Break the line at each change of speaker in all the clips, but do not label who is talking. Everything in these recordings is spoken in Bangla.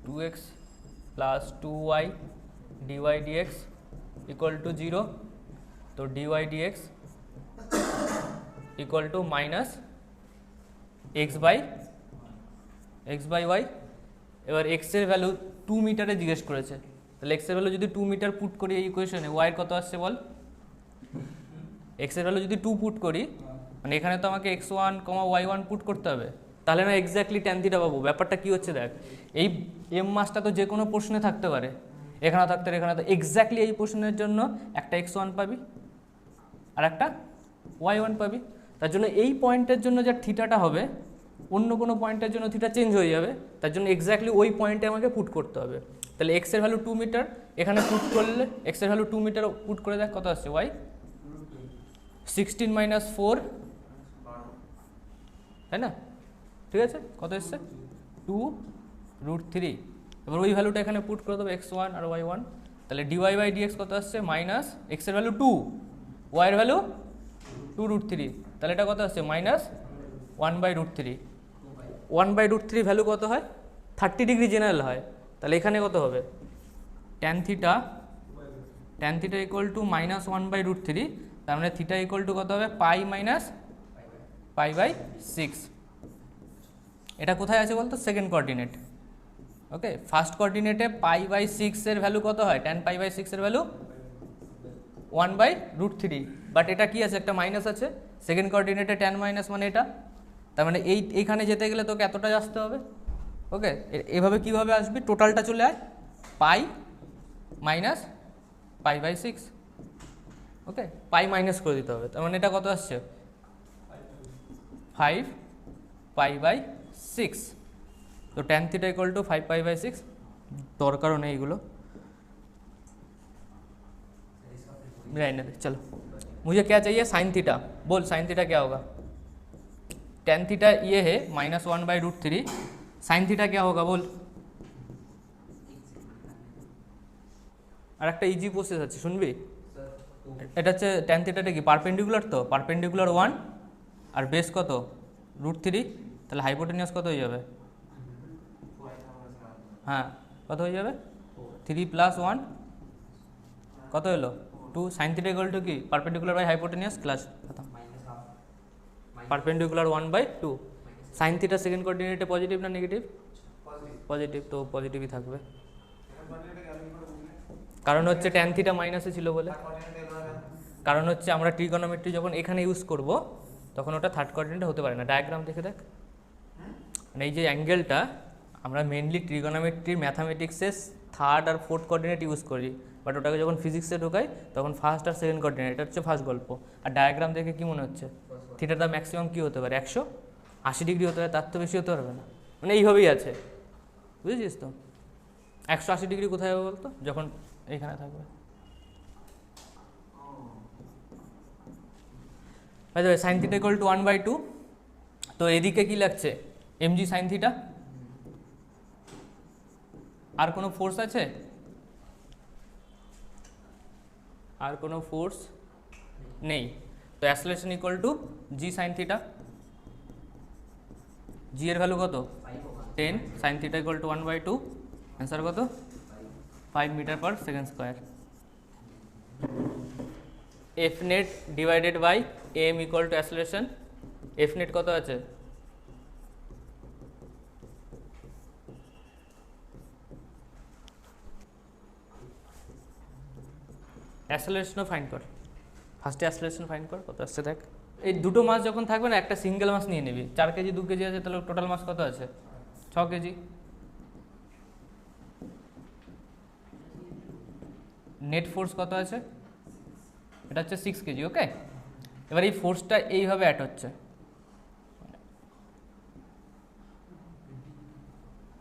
2x plus 2y dy dx equal to 0। তো dy dx equal to minus x by y। এবার x এর ভ্যালু 2 মিটারে জিজ্ঞেস করেছে, তাহলে x এর ভ্যালু যদি 2 মিটার পুট করি এই ইকুয়েশনে, y এর কত আসছে বল? x এর ভ্যালু যদি 2 পুট করি, মানে এখানে তো আমাকে x1, y1 পুট করতে হবে, তাহলে না এক্স্যাক্টলি ট্যান থিটা পাবো। ব্যাপারটা কি হচ্ছে দেখ, এই এম মাসটা তো যে কোনো প্রশ্নে থাকতে পারে, এখানেও থাকতে পারে, এখানে তো এক্স্যাক্টলি এই প্রশ্নের জন্য একটা x1 পাবি আর একটা y1 পাবি। তার জন্য এই পয়েন্টের জন্য যা থিটাটা হবে, অন্য কোনো পয়েন্টের জন্য থিটা চেঞ্জ হয়ে যাবে, তার জন্য এক্স্যাক্টলি ওই পয়েন্টে আমাকে পুট করতে হবে। তাহলে x এর ভ্যালু 2 মিটার, এখানে পুট করলে x এর ভ্যালু 2 মিটার পুট করে দেখ কত আসছে, y 16 মাইনাস 4, তাই না? ঠিক আছে, কত এসছে 2√3। এবার ওই ভ্যালুটা এখানে পুট করে দেবো x1 আর y1, তাহলে dy বাই dx কত আসছে মাইনাস x এর ভ্যালু 2, y এর ভ্যালু 2√3, তাহলে এটা কত আসছে মাইনাস 1/√3। 1/√3 ভ্যালু কত হয়? 30 ডিগ্রি জেনারেল হয়, তাহলে এখানে কত হবে tan theta equal to minus 1/√3, তার মানে থিটা ইকুয়াল টু কত হবে পাই মাইনাস π/6। এটা কোথায় আছে বলতো? Second coordinate. ওকে, ফার্স্ট কোঅর্ডিনেটে π/6 এর ভ্যালু কত হয়? tan π/6 এর ভ্যালু 1/√3, বাট এটা কি আছে, একটা মাইনাস আছে। সেকেন্ড কোঅর্ডিনেটে tan মাইনাস মানে এটা, তার মানে এইখানে যেতে গেলে তোকে এতটা আসতে হবে। ওকে, এভাবে কিভাবে আসবি, টোটালটা চলে আয় পাই মাইনাস π/6। ওকে, পাই মাইনাস করে দিতে হবে, তার মানে এটা কত আসছে 5 π/6। तो tan थीटा इक्वल टू 5 π/6। दरकारों नहीं एगुलो, रहने दे। चलो, मुझे क्या चाहिए साइन थीटा, बोल साइन थीटा क्या होगा? tan थीटा ये है -1/√3, साइन थीटा क्या होगा बोल? আর একটা ইজি প্রসেস আছে শুনবি, এটা হচ্ছে tan থিটাটা কি পারপেন্ডিকুলার, তো পারপেন্ডিকুলার 1 আর বেস কত √3, তাহলে হাইপোটেনিয়াস কত হয়ে যাবে? হ্যাঁ, কত হয়ে যাবে 3 + 1 কত হলো 2। সাইন থিটা ইকুয়াল টু কি পারপেন্ডিকুলার বাই হাইপোটেনিয়াস, ক্লাস খতম। পারপেন্ডিকুলার 1/2। সাইন থিটা সেকেন্ড কোঅর্ডিনেটে পজিটিভ না নেগেটিভ? পজিটিভ, তো পজিটিভই থাকবে, কারণ হচ্ছে ট্যান থিটা মাইনাসে ছিল বলে। কারণ হচ্ছে আমরা ট্রিগোনোমেট্রি যখন এখানে ইউজ করব তখন ওটা থার্ড কোঅর্ডিনেটে হতে পারে না। ডায়াগ্রাম দেখে দেখ, মানে এই যে অ্যাঙ্গেলটা আমরা মেনলি ট্রিগোনোমেট্রির ম্যাথামেটিক্সে থার্ড আর ফোর্থ কোঅর্ডিনেট ইউজ করি, বাট ওটাকে যখন ফিজিক্সে ঢোকাই তখন ফার্স্ট আর সেকেন্ড কোঅর্ডিনেট, এটা হচ্ছে ফার্স্ট গল্প। আর ডায়াগ্রাম দেখে কি মনে হচ্ছে থিটাটা ম্যাক্সিমাম কী হতে পারে 180 ডিগ্রি হতে পারে, তার তো বেশি হতে পারবে না, মানে এইভাবেই আছে, বুঝেছিস তো? 180 ডিগ্রি কোথায় হবে বলতো? যখন এইখানে থাকবে। সাইন থিটা ইকুয়াল টু 1/2, তো এদিকে কি লাগছে mg সাইন থিটা। আর কোনো ফোর্স আছে? আর কোনো ফোর্স নেই, তো acceleration equal to g sine theta. G এর ভ্যালু কত 10, sine theta equal to 1/2, answer কত 5 m/s²। F net divided by M equal to acceleration, F net কত আছে অ্যাসেলারেশনও ফাইন্ড কর, ফার্স্টে অ্যাসেলারেশন ফাইন্ড কর কত আসছে দেখ। এই দুটো মাস যখন থাকবে না, একটা সিঙ্গেল মাস নিয়ে নিবি, 4 কেজি 2 কেজি আছে, তাহলে টোটাল মাস কত আছে 6 কেজি। নেট ফোর্স কত আছে, এটা হচ্ছে 6 কেজি। ওকে, এবার এই ফোর্সটা এইভাবে অ্যাড হচ্ছে,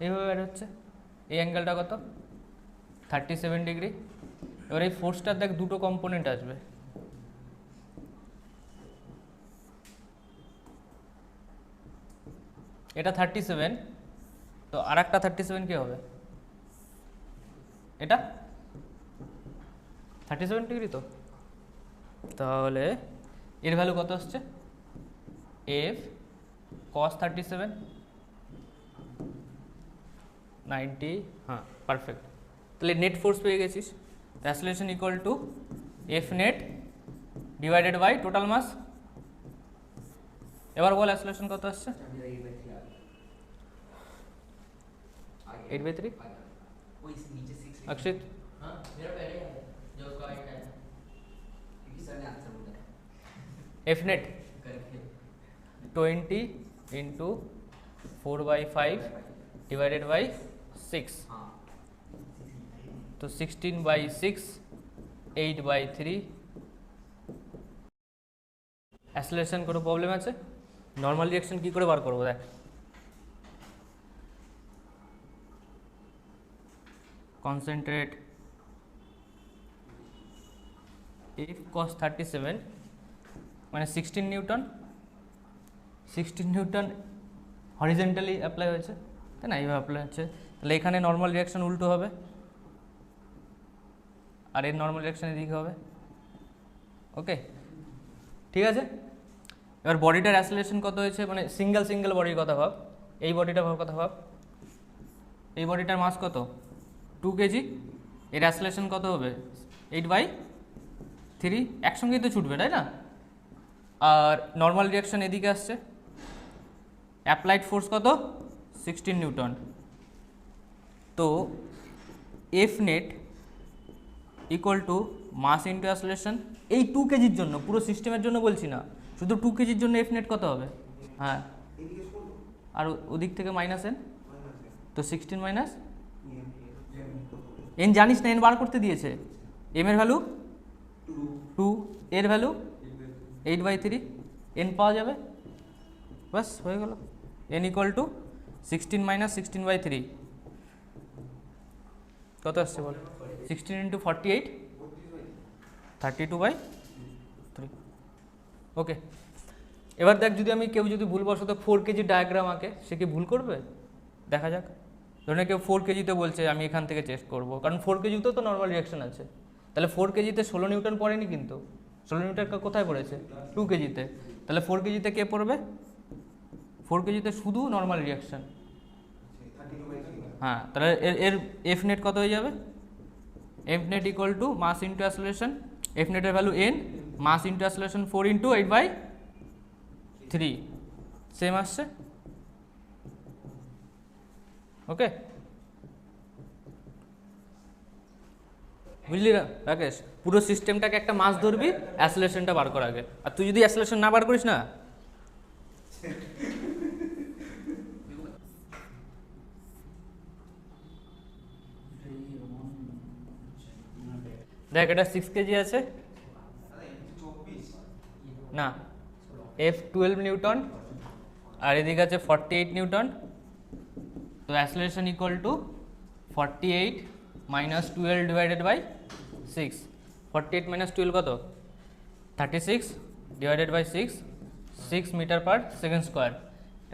এইভাবে অ্যাড হচ্ছে, এই অ্যাঙ্গেলটা কত 37 ডিগ্রি। এবার এই ফোর্সটার দেখ দুটো কম্পোনেন্ট আসবে, এটা 37, তো আর একটা 37 কি হবে, এটা 37 ডিগ্রি, তো তাহলে এর ভ্যালু কত আসছে এফ cos 37, 90, হ্যাঁ পারফেক্ট। তাহলে নেট ফোর্স পেয়ে গেছিস, acceleration equal to F net divided by total mass. এবার বল অ্যাসেলারেশন কত আসছে? 8/3। Akshit F net 20 into 4/5 divided by 6, तो 16/6 8/3। অ্যাসেলারেশন কোনো প্রবলেম আছে? নর্মাল রিঅ্যাকশন কি করে বার করবো দেখ। কনসেন্ট্রেট F cos 37 মানে 16 নিউটন, 16 নিউটন হরিজেন্টালি অ্যাপ্লাই হয়েছে, তাই না? এইভাবে অ্যাপ্লাই হচ্ছে, তাহলে এখানে নর্মাল রিঅ্যাকশন উল্টো হবে আর এর নর্মাল রিঅ্যাকশন এদিকে হবে। ওকে, ঠিক আছে। এবার বডিটার অ্যাসেলারেশন কত হয়েছে, মানে সিঙ্গেল বডির কথা ভাব, এই বডিটার কথা ভাব। এই বডিটার মাস কত? 2 কেজি। এর অ্যাসেলারেশন কত হবে? 8/3। একসঙ্গেই তো ছুটবে, তাই না? আর নর্মাল রিঅ্যাকশন এদিকে আসছে, অ্যাপ্লাইড ফোর্স কত? 16 নিউটন। তো F net equal to mass into acceleration. এই 2 কেজির জন্য, পুরো সিস্টেমের জন্য বলছি না, শুধু 2 কেজির জন্য এফ নেট কত হবে? হ্যাঁ, আর ওদিক থেকে মাইনাস এন, তো 16 মাইনাস এন জানিস না, এন বার করতে দিয়েছে। এম এর ভ্যালু 2, এর ভ্যালু 8/3, এন পাওয়া যাবে, বাস হয়ে গেল। এন ইকুয়াল টু 16 মাইনাস 16/3 কত আসছে বল? 16 ইন্টু 48 32/3। ওকে, এবার দেখ, যদি আমি কেউ যদি ভুলবশত 4 কেজি ডায়াগ্রাম আঁকে, সে কি ভুল করবে? দেখা যাক। ধরুন কেউ 4 কেজিতে বলছে, আমি এখান থেকে চেস্ট করব, কারণ 4 কেজিতেও তো নর্মাল রিঅ্যাকশন আছে। তাহলে 4 কেজিতে 16 নিউটন পড়েনি, কিন্তু 16 নিউটন কোথায় পড়েছে? 2 কেজিতে। তাহলে 4 কেজিতে কে পড়বে? 4 কেজিতে শুধু নর্মাল রিঅ্যাকশন। হ্যাঁ, তাহলে এর এফ নেট কত হয়ে যাবে? F net equal to mass into acceleration. F নেটের value N, mass into acceleration 4 into 8/3, same আসছে। ওকে, বুঝলি রাকেশ? পুরো সিস্টেমটাকে একটা মাস ধরবি অ্যাসেলারেশনটা বার করার আগে, আর তুই যদি অ্যাসেলারেশন না বার করিস না, দেখ এটা 6 কেজি আছে না, এফ 12 নিউটন আর এদিকে আছে 48 নিউটন। তো acceleration equal to 48 minus 12 divided by 6। 48 minus 12 কত? 36 divided by 6 metre per second square.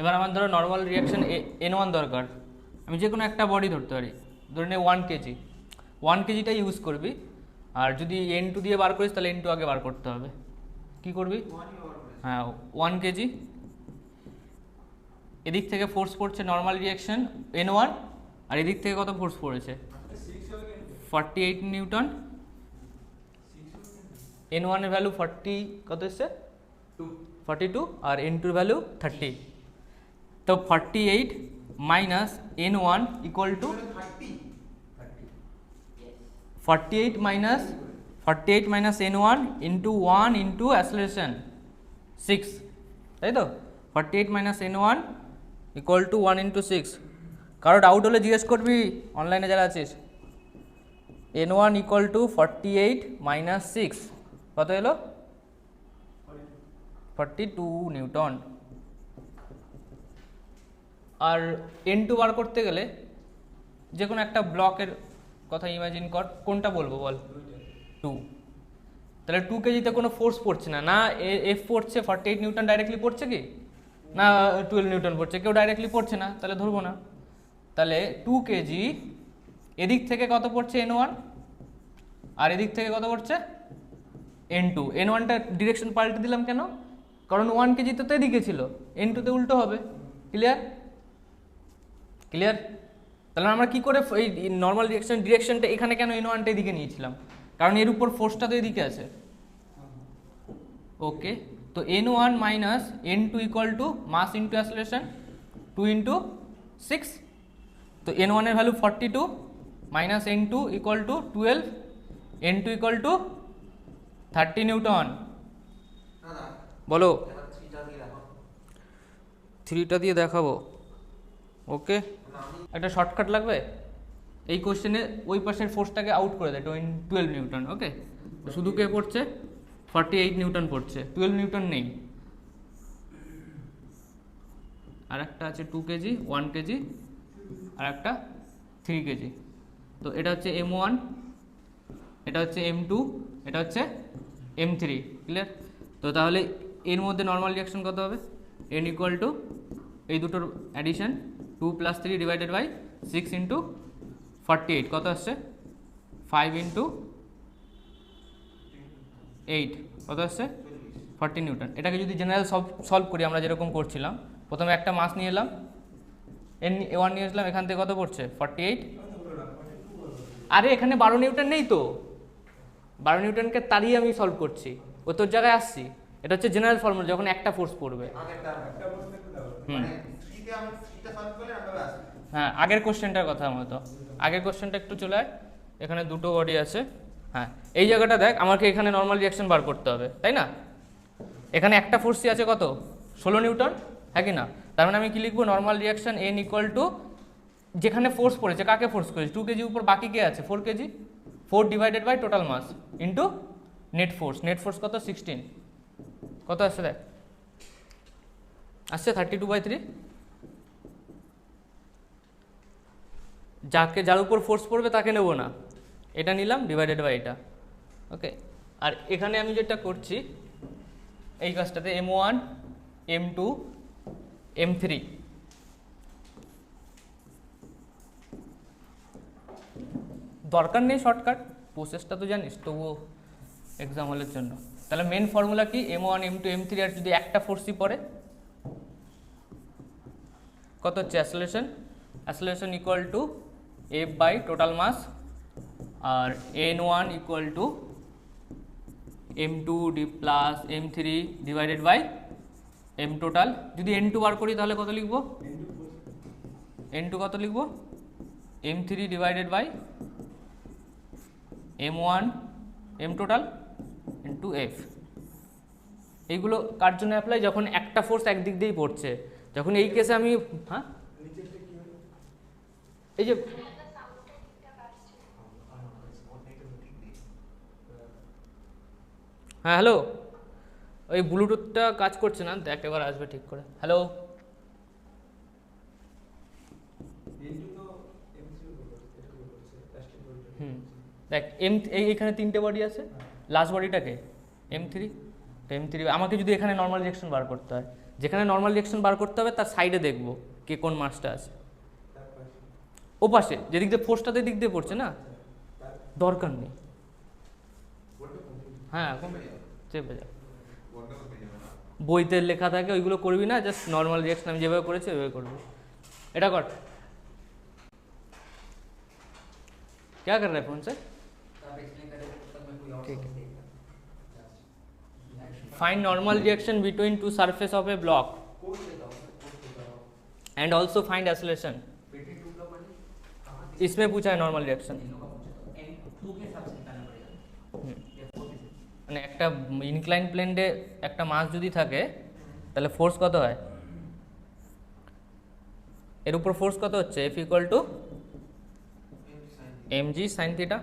এবার আমার ধরো নর্মাল রিঅ্যাকশন N1 দরকার, আমি যে কোনো একটা বডি ধরতে পারি, ধরে নে 1 কেজি। 1 কেজিটা ইউজ করবি, আর যদি N2 দিয়ে বার করিস তাহলে N2 আগে বার করতে হবে। কি করবি? হ্যাঁ, 1 কেজি। এদিক থেকে ফোর্স পড়ছে নর্মাল রিঅ্যাকশন N1, আর এদিক থেকে কত ফোর্স পড়েছে? 48 নিউটন। N1 এর ভ্যালু 40 কত এসছে? 42, আর N2 এর ভ্যালু 30। তো 48 minus N1 equal to 48 minus N1 into 1 into acceleration 6, তাই তো? 48 minus N1 equal two 1 into 6। কারো ডাউট হলে জিজ্ঞেস করবি অনলাইনে যারা আছিস। N1 ইকুয়াল টু 48 মাইনাস 6 কত এলো? 42 নিউটন। আর N2 বার করতে গেলে যে কোনো একটা ব্লকের কথা ইমাজিন কর, কোনটা বলবো বল? 2। তাহলে 2 কেজিতে কোনো ফোর্স পড়ছে না, না এফ পড়ছে 48 নিউটন ডাইরেক্টলি পড়ছে কি না 12 নিউটন পড়ছে, কেউ ডাইরেক্টলি পড়ছে না, তাহলে ধরবো না। তাহলে 2 কেজি, এদিক থেকে কত পড়ছে? N1, আর এদিক থেকে কত পড়ছে? N2। N1টা ডিরেকশন পাল্টে দিলাম কেন? কারণ 1 কেজিতে তো এদিকে ছিল, N2 তে উল্টো হবে। ক্লিয়ার? তাহলে আমরা কি করে এই নর্মাল রিঅ্যাকশন ডিরেকশনটা এখানে কেন N1 টা এদিকে নিয়েছিলাম, কারণ এর উপর ফোর্সটা তো এদিকে আছে। ওকে, তো N1 minus N2 equal to mass into acceleration 2 into 6, তো N1 এর value 42 minus N2 equal to 12, N2 equal to 30 newton. বলো, 3টা দিয়ে দেখাবো। ওকে, একটা শর্টকাট লাগবে, এই কোশ্চেনে ওই পাশের ফোর্সটাকে আউট করে দেয় 12 নিউটন। ওকে, শুধু কে পড়ছে 48 নিউটন পড়ছে, 12 নিউটন নেই। আর একটা আছে 2 কেজি 1 কেজি আর একটা 3 কেজি। তো এটা হচ্ছে M1, এটা হচ্ছে M2, এটা হচ্ছে M3। ক্লিয়ার? তো তাহলে এর মধ্যে নর্মাল রিঅ্যাকশন কত হবে? N ইকুয়াল টু এই দুটোর অ্যাডিশন 2 + 3 ডিভাইডেড বাই 6 ইন্টু 48, কত আসছে? 5 ইন্টু 8, কত আসছে? 40 নিউটন। এটাকে যদি জেনারেল সলভ করি আমরা যেরকম করছিলাম, প্রথমে একটা মাস নিয়ে এলাম, N1 নিয়ে আসলাম, এখান থেকে কত পড়ছে? 48। আরে এখানে 12 নিউটন নেই তো, 12 নিউটনকে তাড়িয়ে আমি সলভ করছি, ও তোর জায়গায় আসছি। এটা হচ্ছে জেনারেল ফর্মুলা যখন একটা ফোর্স পড়বে। হ্যাঁ, আগের কোশ্চেনটার কথা মতো, আগের কোশ্চেনটা একটু চলে আয়। এখানে দুটো বডি আছে। হ্যাঁ, এই জায়গাটা দেখ, আমাকে এখানে নর্মাল রিঅ্যাকশন বার করতে হবে, তাই না? এখানে একটা ফোর্সই আছে কত? 16 নিউটন, হ্যাঁ কি না? তার মানে আমি কি লিখবো? Normal reaction N equal to যেখানে ফোর্স পড়েছে, কাকে ফোর্স করেছে? 2 কেজি উপর বাকি কে আছে? 4 KG, 4 divided by total mass into net force. Net force কত? 16। কত আসছে দেখ? আসছে 32/3। যার উপর ফোর্স পড়বে তাকে নেব না, এটা নিলাম ডিভাইডেড বাই এটা। ওকে, আর এখানে আমি যেটা করছি এই কাজটাতে M1, M2, M3, দরকার নেই শর্টকাট, প্রসেসটা তো জানিস, তবুও এক্সাম হলের জন্য। তাহলে মেন ফর্মুলা কি? M1, M2, M3 আর যদি একটা ফোর্সই পড়ে কত হচ্ছে? Acceleration. Acceleration equal to F by total mass, আর N1 equal to M2 plus M3 divided by M total. যদি N2 বার করি তাহলে কত লিখবো? N2 কত লিখবো? M3 divided by M1 M total into F। এইগুলো কার জন্য অ্যাপ্লাই? যখন একটা ফোর্স একদিক দিয়েই পড়ছে। যখন এই কেসে আমি, হ্যাঁ এই যে হ্যাঁ হ্যালো, ওই ব্লুটুথটা কাজ করছে না, দেখ এবার আসবে ঠিক করে। হ্যালো, দেখ এইখানে 3টে বডি আছে, লাস্ট বডিটাকে M3, M3 আমাকে যদি এখানে নর্মাল রিঅ্যাকশন বার করতে হয়, যেখানে নর্মাল রিঅ্যাকশন বার করতে হবে তার সাইডে দেখবো কে কোন মাসটা আছে। ও পাশে যেদিক দিয়ে ফোর্সটা দিক দিয়ে পড়ছে না, দরকার নেই। হ্যাঁ, এখন চেপে যা, বইতে লেখা থাকে ওইগুলো করবি না, জাস্ট নর্মাল রিঅ্যাকশন আমি যেভাবে করেছি ওইভাবে করবি। এটা কর। क्या कर रहा है फोन से? ठीक है। Find normal reaction between two surface of a block and also find acceleration. इसमें पूछा है नॉर्मल रिएक्शन। মানে একটা ইনক্লাইন প্লেনে একটা মাস যদি থাকে তাহলে ফোর্স কত হয়? এর উপর ফোর্স কত হচ্ছে? F equal to mg sin theta,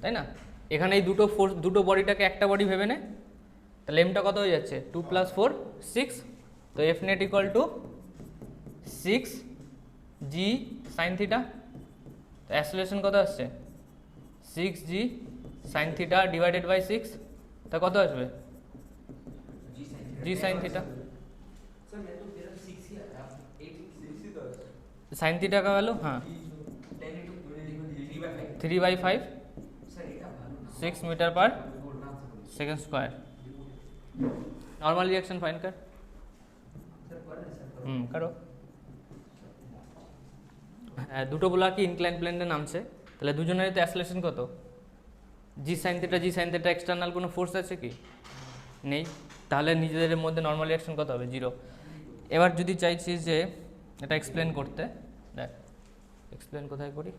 তাই না? এখানে এই দুটো ফোর্স, দুটো বডিটাকে একটা বডি ভেবে নে, তাহলে এমটা কত হয়ে যাচ্ছে? 2 + 4 6, তো F net equal two 6g sin theta. তো অ্যাসেলারেশন কত আসছে? 6g sin theta divided by 6, তা কত আসবে? g sin theta. sin theta का वैल्यू, हाँ 3/5 6 मीटर पर second square. Normal reaction find कर। करो। হ্যাঁ, দুটো ব্লকই ইনক্লাইন প্লেনে নামছে, তাহলে দুজনেরই তো অ্যাসেলেশন কত? জি সাইন থিটা এক্সটার্নাল কোনো ফোর্স আছে কি? নেই, তাহলে নিজেদের মধ্যে নর্মাল রিঅ্যাকশন কত হবে? 0। এবার যদি চাইছি যে এটা এক্সপ্লেন করতে, দেখ এক্সপ্লেন কোথায় করি,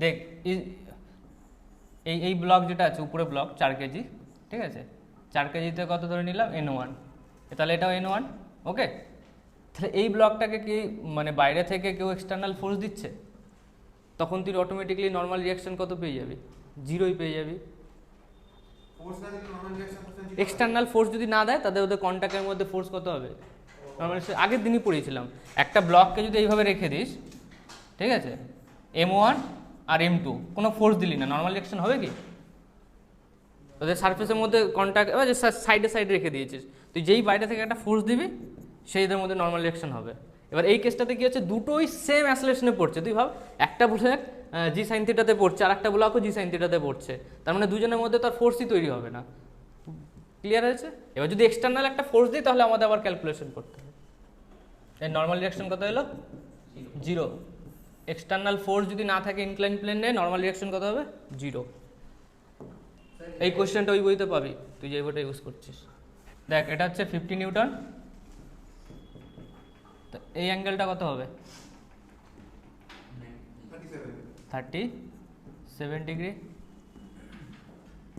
দেখ এই ব্লক যেটা আছে উপরে ব্লক 4 কেজি, ঠিক আছে, 4 কেজিতে কত ধরে নিলাম? N1, তাহলে এটাও N1, ওকে। তাহলে এই ব্লকটাকে কি মানে বাইরে থেকে কেউ এক্সটার্নাল ফোর্স দিচ্ছে, তখন তুই অটোমেটিকলি নর্মাল রিঅ্যাকশন কত পেয়ে যাবি? 0ই পেয়ে যাবি। এক্সটার্নাল ফোর্স যদি না দেয় তাদের ওদের কন্ট্যাক্টের মধ্যে ফোর্স কত হবে? নর্মাল আগের দিনই পড়িয়েছিলাম, একটা ব্লককে যদি এইভাবে রেখে দিস, ঠিক আছে, M1 আর M2 কোনো ফোর্স দিলি না, নর্মাল রিঅ্যাকশন হবে কি? ওদের সারফেসের মধ্যে কন্ট্যাক্ট সাইডে সাইডে রেখে দিয়েছিস, তুই যেই বাইরে থেকে একটা ফোর্স দিবি সেইদের মধ্যে নর্মাল রিঅ্যাকশন হবে। এবার এই কেসটাতে কি হচ্ছে, দুটোই সেম অ্যাসলেশনে পড়ছে, তুই ভাব একটা ব্লক জি সাইন থিটাতে পড়ছে আর একটা ব্লকও জি সাইন থিটাতে পড়ছে, তার মানে দুজনের মধ্যে তার ফোর্সই তৈরি হবে না। ক্লিয়ার হয়েছে? এবার যদি এক্সটার্নাল একটা ফোর্স দিই তাহলে আমাদের আবার ক্যালকুলেশন করতে হবে। এই নর্মাল রিঅ্যাকশন কত হলো? 0। এক্সটার্নাল ফোর্স যদি না থাকে ইনক্লাইন প্লেনে, নর্মাল রিঅ্যাকশন কত হবে? 0। এই কোশ্চেনটা ওই বইতে পাবি, তুই যে বইটা ইউজ করছিস। দেখ এটা হচ্ছে 50 নিউটন, তো এই অ্যাঙ্গেলটা কত হবে? 37 ডিগ্রি।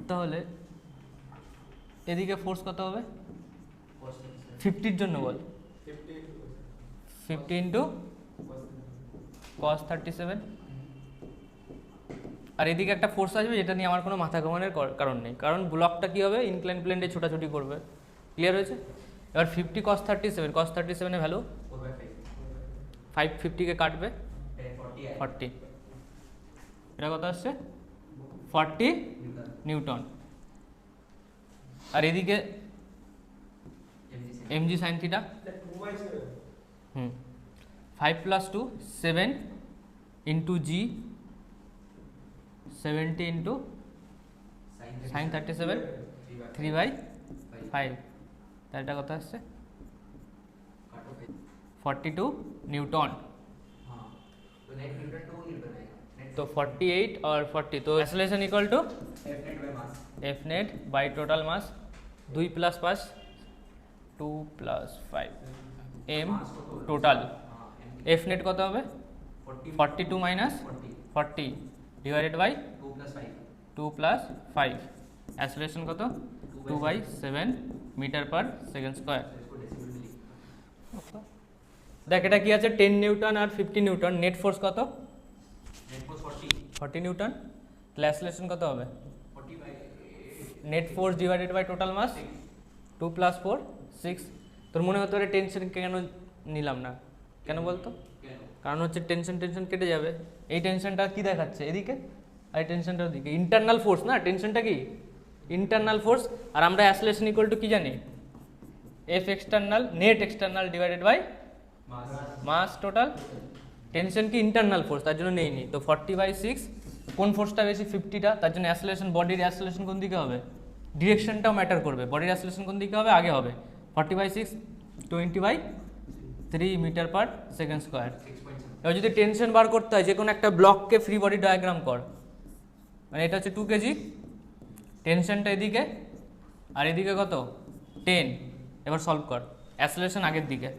তাহলে এদিকে ফোর্স কত হবে? 50-র জন্য বল, 50 ইন্টু cos 37। আর এদিকে একটা ফোর্স আসবে, যেটা নিয়ে আমার কোনো মাথা ঘামানোর কারণ নেই, কারণ ব্লকটা কী হবে, ইনক্লাইন প্লেনে ছোটাছুটি করবে। ক্লিয়ার হয়েছে? এবার 50 cos 37 এর ভ্যালু 550-কে কাটবে 40, এটা কত আসছে? 40 নিউটন। আর এদিকে mg sin থিটা, 5 + 2 7 ইন্টু জি 70 ইন্টু sin 37 3/5, তাহলে এটা কত আসছে? 42 নিউটন। तो 48 और 40, तो acceleration equal to F net by total mass 2 + 5 2 + 5 M total. F net कत হবে? 42 - 40 डिवाइडेड बाई 2 + 5। एक्सेलरेशन कत? 2/7 मीटर/सेकेंड स्क्वायर। দেখ এটা কি আছে, 10 নিউটন আর 50 নিউটন, নেট ফোর্স কত? 40 নিউটন। তাহলে অ্যাসেলেশন কত হবে? Net force divided by total mass 2 + 4 6। তোর মনে হতে পারে টেনশন কেন নিলাম না, কেন বলতো? কারণ হচ্ছে টেনশন কেটে যাবে। এই টেনশনটা কি দেখাচ্ছে এদিকে, আর এই টেনশনটা ওদিকে, ইন্টারনাল ফোর্স না, টেনশনটা কি ইন্টারনাল ফোর্স। আর আমরা অ্যাসেলেশন ইকুয়াল টু কি জানি? F external net external divided by mass total. Tension কি ইন্টারনাল ফোর্স, তার জন্য নেইনি। তো 40/6, কোন ফোর্সটা বেশি? 50টা, তার জন্য অ্যাসেলেশন, বডির অ্যাসেলেশন কোন দিকে হবে? ডিরেকশনটাও ম্যাটার করবে, বডির অ্যাসেলেশন কোন দিকে হবে? আগে হবে। 40/6 20/3 मीटर/सेकेंड स्क्वायर। এবার যদি টেনশন বার করতে হয়, যে কোনো একটা ব্লককে ফ্রি বডি ডায়াগ্রাম কর, মানে এটা হচ্ছে 2 কেজি, টেনশনটা এদিকে আর এদিকে কত? 10। এবার সলভ কর, অ্যাসেলেশন আগের দিকে,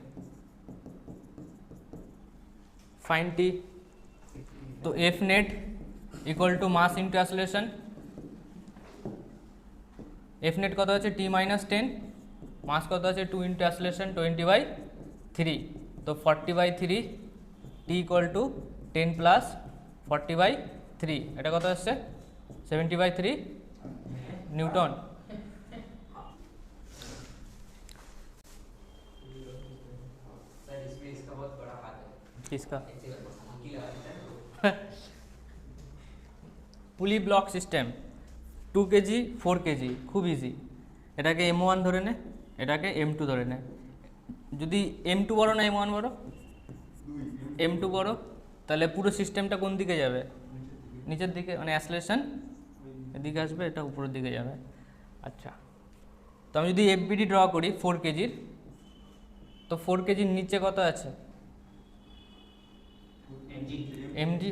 ফাইন টি। তো F net equal to mass into acceleration. F net কত আছে? টি - 10, মাস কত আছে? 2 ইন্টু অ্যাসেলেশন 20/3। তো 40/3, টি ইকুয়াল টু 10 + 40/3, এটা কত আসছে? 70/3 নিউটন। किसका? পুলি ব্লক সিস্টেম, 2 কেজি 4 কেজি, খুব ইজি। এটাকে M1 ধরে নে, এটাকে M2 ধরে নে। যদি M2 বড় না M1 বড়? M2 বড়, তাহলে পুরো সিস্টেমটা কোন দিকে যাবে? নিচের দিকে, মানে অ্যাসলেশন এদিকে আসবে, এটা উপরের দিকে যাবে। আচ্ছা, তো আমি যদি এফবিডি ড্র করি 4 কেজির, তো 4 কেজির নিচে কত আছে? এমজি,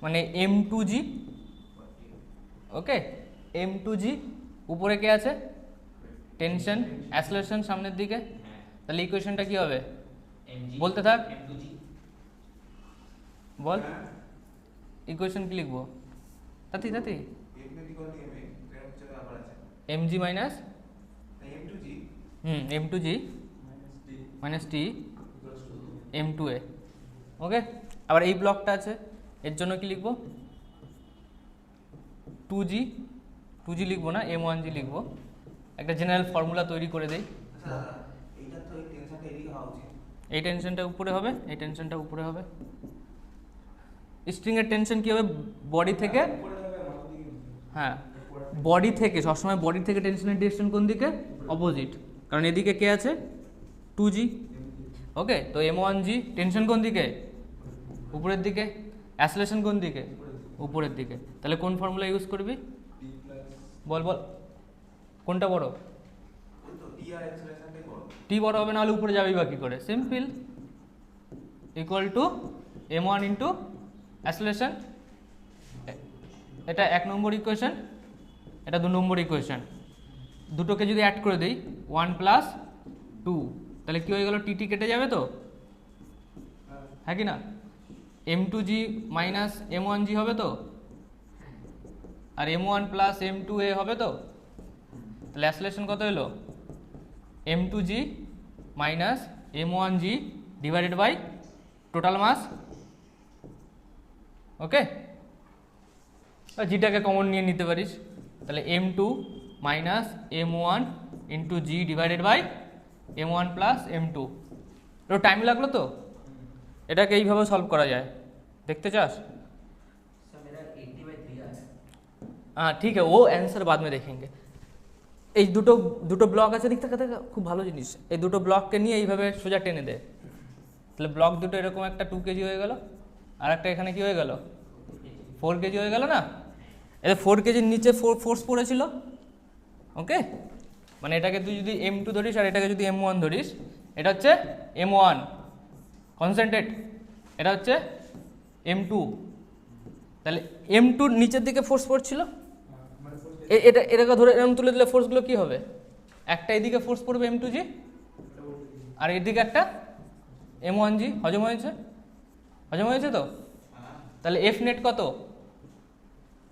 মানে M2G। ওকে, M2G। উপরে কে আছে? টেনশন, অ্যাসলেশন সামনের দিকে। তাহলে ইকুয়েশনটা কি হবে? বলতে থাক, বল ইকুয়েশন কি লিখবো? তাতি mg minus m2g minus t m2a। ওকে, আবার এই ব্লকটা আছে, এর জন্য কি লিখবো? 2g লিখবো না, m1g লিখবো। একটা জেনারেল ফর্মুলা তৈরি করে দেই। এই টেনশনটা উপরে হবে, এই টেনশনটা উপরে হবে। স্ট্রিং এর টেনশন কি হবে? বডি থেকে, হ্যাঁ বডি থেকে, সবসময় বডি থেকে টেনশনের ডিরেকশন কোন দিকে? অপোজিট, কারণ এদিকে কে আছে? 2g। ওকে, তো m1g টেনশন কোন দিকে? উপরের দিকে। অ্যাসলেশন কোন দিকে? উপরের দিকে। তাহলে কোন ফর্মুলা ইউজ করবি? বল বল, কোনটা বড়? টি বড় হবে, না হলে উপরে যাবি বাকি করে? Simple, equal to m1 into acceleration. এটা 1 নম্বর ইকুয়েশন, এটা 2 নম্বর ইকুয়েশন। দুটোকে যদি অ্যাড করে দিই 1 প্লাস 2, তাহলে কি হয়ে গেল? টি কেটে যাবে তো, হ্যাঁ কি না? m2g মাইনাস m1g হবে তো, আর m1 প্লাস m2a হবে তো। তাহলে অ্যাসলেশন কত হলো? m2g minus m1g divided by total mass. Okay, জিটাকে কমন নিয়ে নিতে পারিস, তাহলে m2 minus m1 into g divided by m1 plus m2। একটু টাইম লাগলো তো, এটাকে এইভাবে সলভ করা যায়, देखते चास? हाँ ठीक है, वो आंसर बाद में देखेंगे। এই দুটো ব্লক আছে, দেখতে দেখতে খুব ভালো জিনিস। এই দুটো ব্লককে নিয়ে এইভাবে সোজা টেনে দে, তাহলে ব্লক দুটো এরকম একটা 2 কেজি হয়ে গেল, আর একটা এখানে কি হয়ে গেল? 4 কেজি হয়ে গেল না? এটা 4 কেজির নিচে ফোর্স পড়েছিল। ওকে, মানে এটাকে তুই যদি m2 ধরিস আর এটাকে যদি m1 ধরিস, এটা হচ্ছে m1 কনসেন্ট্রেট, এটা হচ্ছে m2। তাহলে m2 নিচের দিকে ফোর্স পড়ছিল, এটাকে ধরে এরকম তুলে দিলে ফোর্সগুলো কি হবে? একটা এদিকে ফোর্স পড়বে m2g, আর এদিকে একটা m1g। হজম হয়েছে? হজম হয়েছে তো? তাহলে এফ নেট কত?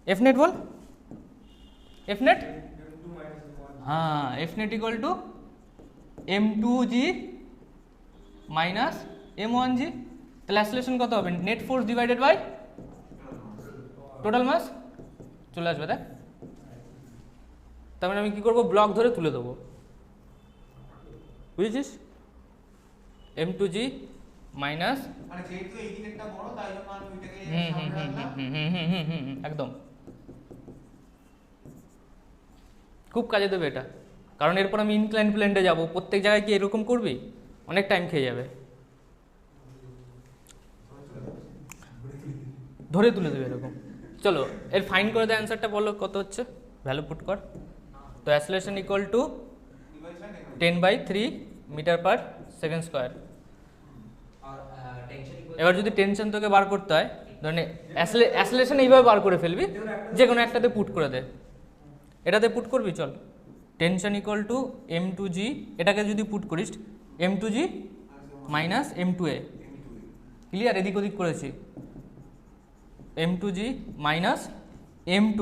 এফ নেট বল, এফ নেট, হ্যাঁ F net equal to m2g minus m1g। তাহলে অ্যাসলেশন কত হবে? Net force divided by total mass চলে আসবে। দেখ, তার মানে আমি কি করবো? ব্লক ধরে তুলে দেবো, বুঝেছিস? m2g মাইনাস, একদম খুব কাজে দেবে এটা, কারণ এরপর আমি ইনক্লাইন প্লেনে যাবো। প্রত্যেক জায়গায় কি এরকম করবি? অনেক টাইম খেয়ে যাবে। ধরে তুলে দেবে এরকম। চলো এর ফাইন করে দেয়, অ্যান্সারটা বলো কত হচ্ছে, ভ্যালু পুট কর। তো acceleration equal to 10/3 metre per second square. এবার যদি টেনশন তোকে বার করতে হয়, ধরে অ্যাসলেশন এইভাবে বার করে ফেলবি, যে কোনো একটাতে পুট করে দে। এটাতে পুট করবি, চল। টেনশন ইকুয়াল টু m2g, এটাকে যদি পুট করিস m2g মাইনাস m2a, ক্লিয়ার? এদিক ওদিক করেছি। m2g minus m2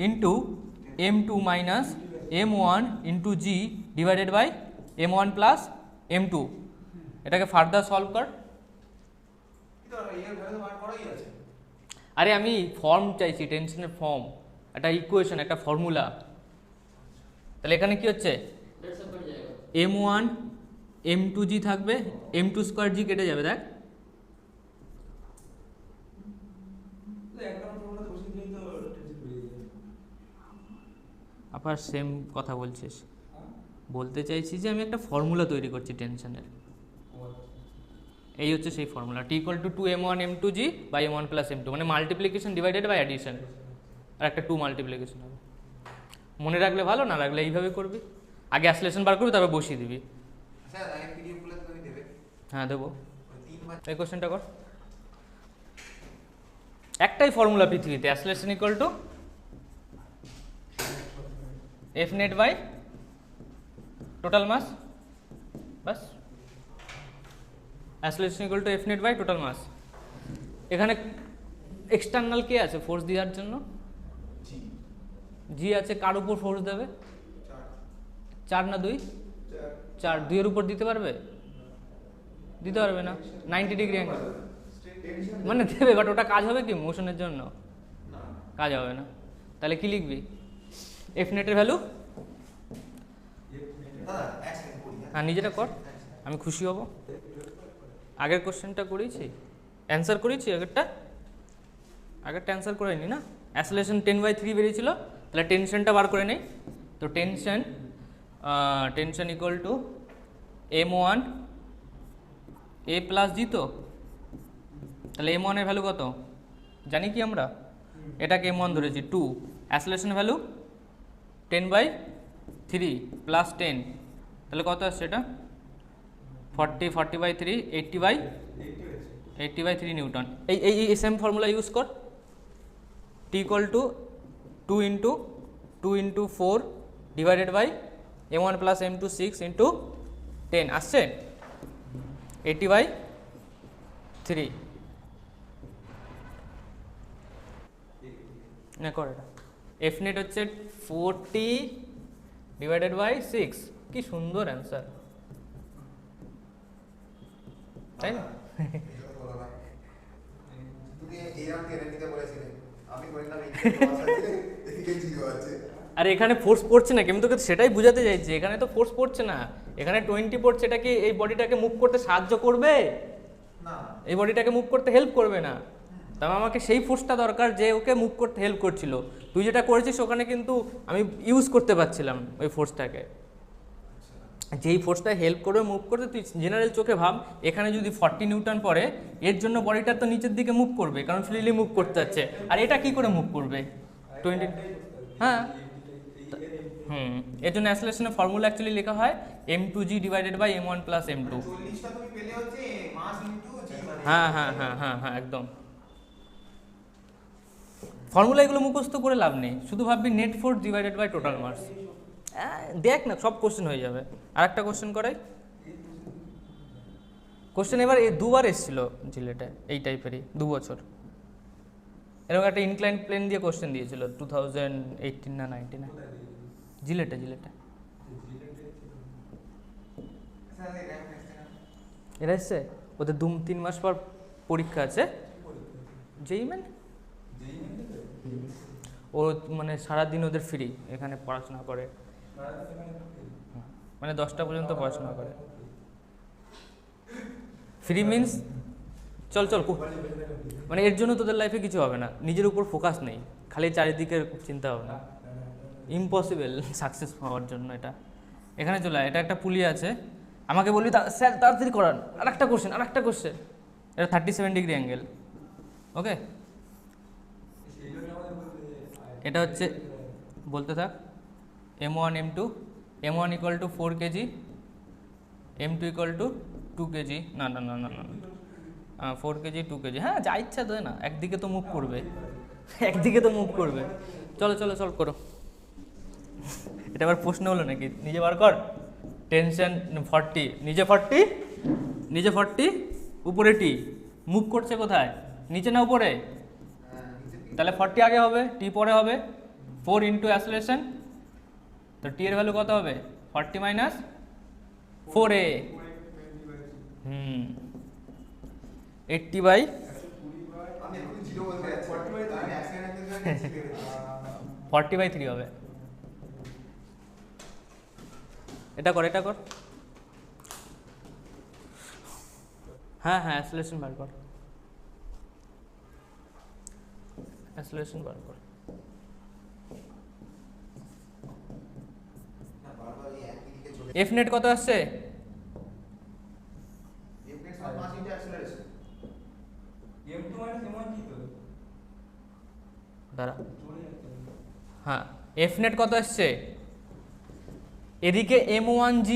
into m2 minus m1 into g divided by m1 plus m2। এটাকে ফার্দার সলভ কর। আরে আমি ফর্ম চাইছি, টেনশনের ফর্ম, একটা ইকুয়েশন, একটা ফর্মুলা। তাহলে এখানে কি হচ্ছে? m1 m2g থাকবে, m2 স্কোয়ার g কেটে যাবে। দেখ, আবার সেম কথা বলছিস। বলতে চাইছি যে আমি একটা ফর্মুলা তৈরি করছি টেনশনের, এই হচ্ছে সেই formula, T equal to 2m1 m2g by m1 plus m2, মানে মাল্টিপ্লিকেশন ডিভাইডেড বাই অ্যাডিশন, আর একটা 2 মাল্টিপ্লিকেশন হবে। মনে রাখলে ভালো, না রাখলে এইভাবে করবি, আগে অ্যাসলেশন বার করবি তারপর বসিয়ে দিবি। হ্যাঁ দেবো। এই কোশ্চেনটা কর, একটাই ফর্মুলা পৃথিবীতে, acceleration equal to F net by total mass, বাস। Acceleration equal to F net by total mass. এখানে এক্সটার্নাল কে আছে ফোর্স দেওয়ার জন্য? জি আছে। কার উপর ফোর্স দেবে? 4 না 2? 4। 2 এর উপর দিতে পারবে? দিতে পারবে না, 90 ডিগ্রি অ্যাঙ্গেল মানে দেবে, বাট ওটা কাজ হবে কি মোশনের জন্য? কাজ হবে না। তাহলে কি লিখবি? এফ নেটের ভ্যালু, হ্যাঁ নিজেটা কর, আমি খুশি হব। আগের কোশ্চেনটা করেছি, অ্যান্সার করেছি আগেরটা অ্যান্সার করে নি না। অ্যাসলেশন 10/3 বেরিয়েছিল, তাহলে টেনশনটা বার করে নেই। তো tension equal to m1 a plus g, তো তাহলে m1 এর ভ্যালু কত জানি কি আমরা? এটাকে m1 ধরেছি 2, অ্যাসলেশন ভ্যালু 10/3 প্লাস 10, তাহলে কত আসছে এটা? 40/3 80/3 নিউটন। এই সেম ফর্মুলা ইউজ কর, T equal to 2 into 4 divided by m1 plus m2 6 into 10 আসছে 80/3 না কর। এটা এফ নেট হচ্ছে 40 ডিভাইডেড বাই 6, কি সুন্দর অ্যান্সার, তাই না? আরে এখানে ফোর্স পড়ছে না, আমি তোকে সেটাই বোঝাতে চাইছি, এখানে তো ফোর্স পড়ছে না, এখানে 20 পড়ছে। এটা কি এই বডিটাকে মুভ করতে সাহায্য করবে? না, এই বডিটাকে মুভ করতে হেল্প করবে না। তবে আমাকে সেই ফোর্সটা দরকার যে ওকে মুভ করতে হেল্প করছিল। তুই যেটা করেছিস ওখানে কিন্তু আমি ইউজ করতে পারছিলাম ওই ফোর্সটাকে, যেই ফোর্সটা হেল্প করবে মুভ করতে। তুই জেনারেল চোখে ভাব, এখানে যদি 40 নিউটন পড়ে, এর জন্য বডিটা তো নিচের দিকে মুভ করবে, কারণ ফ্রিলি মুভ করতে যাচ্ছে। আর এটা কি করে মুভ করবে? 20, হ্যাঁ এর জন্য অ্যাসলেশনের ফর্মুলা অ্যাকচুয়ালি লেখা হয় m2g divided by m1 plus m2। হ্যাঁ একদম। ফর্মুলা এগুলো মুখস্থ করে লাভ নেই, শুধু ভাববি net force divided by total mass. দেখ না, সব কোশ্চেন হয়ে যাবে। আর একটা কোশ্চেন করাই, কোশ্চেন এবার 2বার এসেছিল জিলেটে এই টাইপেরই, 2 বছর এরকম একটা ইনক্লাইন প্লেন দিয়ে কোশ্চেন দিয়েছিল 2018 না 19 জিলেটে এরা এসছে। ওদের 2-3 মাস পর পরীক্ষা আছে, যেই ও মানে সারাদিন ওদের ফ্রি, এখানে পড়াশোনা করে, মানে 10টা পর্যন্ত পড়াশোনা করে। ফ্রি মিন্স চল মানে এর জন্য তোদের লাইফে কিছু হবে না, নিজের উপর ফোকাস নেই, খালি চারিদিকের চিন্তা ভাবনা, ইম্পসিবল সাকসেস পাওয়ার জন্য। এটা এখানে চলে আয়, এটা একটা পুলি আছে, আমাকে বলবি স্যার তাড়াতাড়ি করান, আর একটা কোশ্চেন এটা 37 ডিগ্রি অ্যাঙ্গেল, ওকে? এটা হচ্ছে বলতে থাক, m1 m2, m1 equal to 4 KG, m2 equal to 2 KG, না 4 কেজি 2 কেজি, হ্যাঁ যা ইচ্ছা তো না, একদিকে তো মুভ করবে, চলো সলভ করো। এটা আবার প্রশ্ন হলো নাকি? নিজে বার কর। টেনশন 40, নিচে 40 উপরে টি, মুভ করছে কোথায়? নিচে না উপরে? তাহলে 40 আগে হবে, টি পরে হবে, 4 ইন্টু অ্যাসলেশন, তো টি এর ভ্যালু কত হবে? 40 মাইনাস 4a, 80/, 40/3 হবে। এটা কর হ্যাঁ অ্যাসলেশন বার কর, এফ নেট কত আসছে? দাঁড়া, হ্যাঁ এফ নেট কত আসছে? এদিকে m1g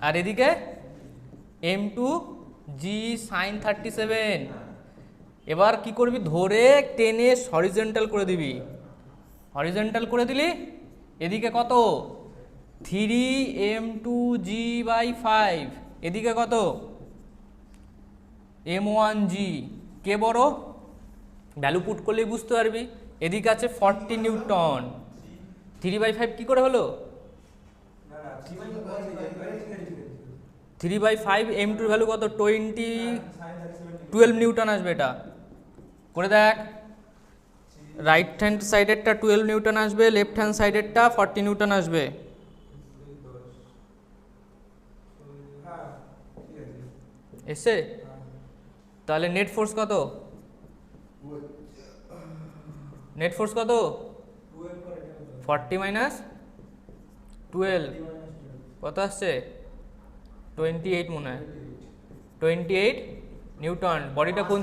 আর এদিকে m2g sin 37। এবার কি করবি, ধরে টেনে হরিজন্টাল করে দিবি। হরিজন্টাল করে দিলি, এদিকে কত 3m2g/5, এদিকে কত m1g। কে বড়? ভ্যালু পুট করলেই বুঝতে পারবি। এদিকে আছে 40 নিউটন। 3/5 কি করে হলো? 3/5 m2 ভ্যালু কত? 12 নিউটন আসবে। এটা করে দেখ, রাইট হ্যান্ড সাইডেরটা 12 নিউটন আসবে, লেফট হ্যান্ড সাইডেরটা 40 নিউটন আসবে। এসে তাহলে নেট ফোর্স কত? নেট ফোর্স কত? 40 মাইনাস 12 কত আসছে? 28 মনে হয়, 28 নিউটন। বডিটা কোন?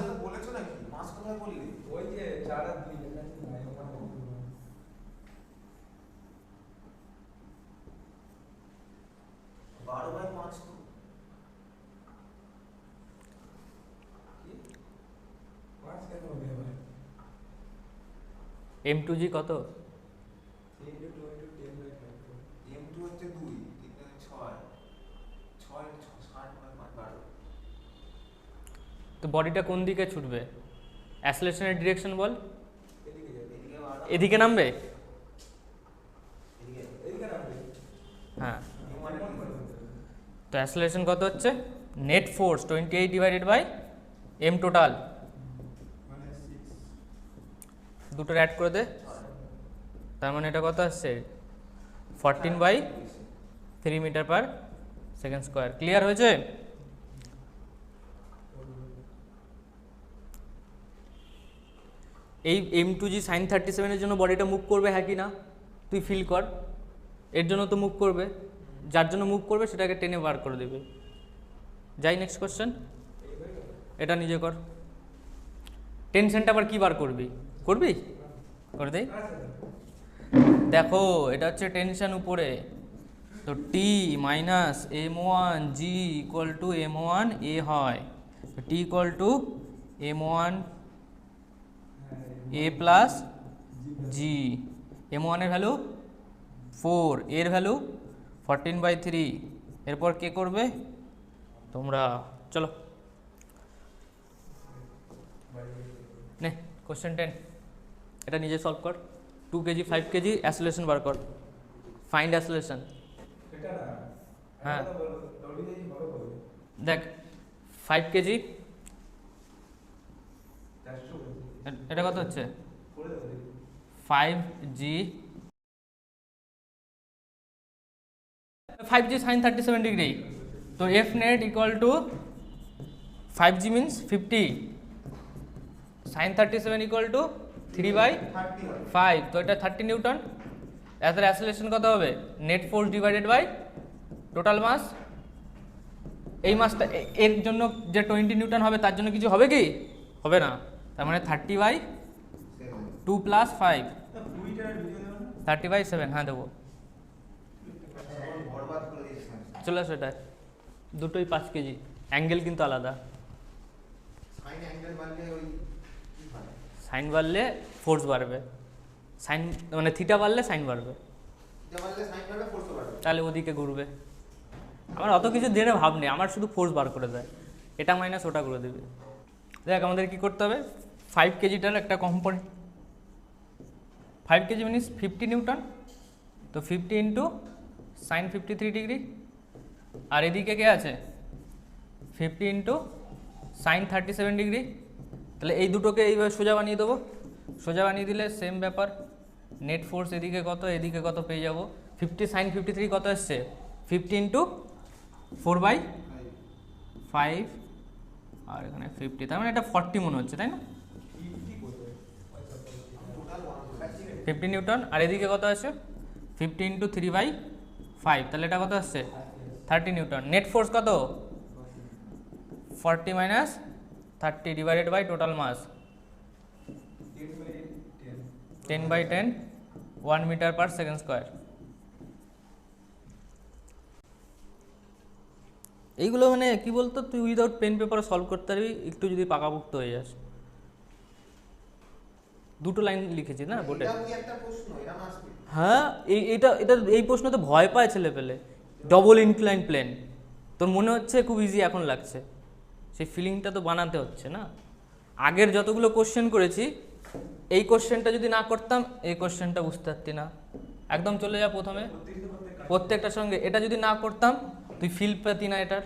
m2g কত? তো বডিটা কোন দিকে ছুটবে? অ্যাসেলেশনের ডিরেকশন বল। এদিকে নামবে। হ্যাঁ, তো অ্যাসেলেশন কত হচ্ছে? Net force 28 divided by m total. দুটোর অ্যাড করে দে, তার মানে এটা কত আসছে? 14/3 metre per second square. Clear হয়েছে? এই m2g sin 37 এর জন্য বডিটা মুভ করবে, হ্যাঁ কি না? তুই ফিল কর, এর জন্য তো মুভ করবে। যার জন্য মুভ করবে সেটাকে টেনে বার করে দেবে। যাই নেক্সট কোশ্চেন, এটা নিজে কর। টেনশনটা আবার কি বার করবি? করবি? করে দেই। দেখো এটা হচ্ছে টেনশন উপরে, তো টি minus m1g equal to m1a হয়। T equal to m1a plus g. m1 এর ভ্যালু 4, এর ভ্যালু 14/3। এরপর কে করবে? তোমরা। চলো নে কোশ্চেন 10, এটা নিজে সলভ কর। 2 কেজি 5 কেজি অ্যাসোলেশন বার কর। ফাইন্ড অ্যাসোলেশন। হ্যাঁ দেখ 5 কেজি, এটা কত হচ্ছে? 5g 5g sin 37 degree. তো f net equal to 5g means 50 sin 37 equal to 3/5, তো এটা 30 নিউটন। এর অ্যাসেলেশন কত হবে? Net force divided by total mass. এই মাসটা এর জন্য যে 20 নিউটন হবে তার জন্য কিছু হবে কি? হবে না। তার মানে 30/2 প্লাস 5, 30/7। হ্যাঁ দেবো, চলে আসো। এটা দুটোই 5 কেজি, অ্যাঙ্গেল কিন্তু আলাদা। সাইন বাড়লে ফোর্স বাড়বে, সাইন মানে থিটা বাড়লে সাইন বাড়বে, তাহলে ওদিকে ঘুরবে। আমার অত কিছু দিয়ে ভাব নেই, আমার শুধু ফোর্স বার করে দেয়, এটা মাইনাস ওটা করে দেবে। দেখ আমাদের কি করতে হবে, 5 কেজিটার একটা কম্পোনেন্ট, 5 কেজি মিনিস 50 নিউটন, তো 50 ইন্টু সাইন 53 ডিগ্রি। আর এদিকে কে আছে? 50 ইন্টু সাইন 37 ডিগ্রি। তাহলে এই দুটোকে এইভাবে সোজা বানিয়ে দেবো। সোজা বানিয়ে দিলে সেম ব্যাপার, নেট ফোর্স এদিকে কত এদিকে কত পেয়ে যাবো। 50 সাইন 53 কত আসছে? 50 ইন্টু 4/5 আর এখানে 50, তার মানে এটা 40 মনে হচ্ছে, তাই না? 50 নিউটন। আর এদিকে কত আছে? 50 ইন্টু 3/5 5, তাহলে এটা কত আসছে 30 নিউটন। নেট ফোর্স কত 40 মাইনাস 30 divided by total mass 10/10 1 metre per second square. এইগুলো মানে কি বলতো, তুই উইদাউট পেন পেপারে সলভ করতে পারবি একটু যদি পাকাপোক্ত হয়ে যাস। দুটো লাইন লিখেছি না বোর্ডে। হ্যাঁ এটা এটা এই প্রশ্নতে ভয় পায় ছেলে পেলে। ডবল ইনক্লাইন প্লেন তোর মনে হচ্ছে খুব ইজি এখন লাগছে, সেই ফিলিংটা তো বানাতে হচ্ছে না। আগের যতগুলো কোশ্চেন করেছি এই কোশ্চেনটা যদি না করতাম এই কোশ্চেনটা বুঝতে পারতি না। একদম চলে যা প্রথমে প্রত্যেকটার সঙ্গে, এটা যদি না করতাম তুই ফিল পেতি না এটার।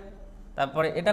তারপরে এটা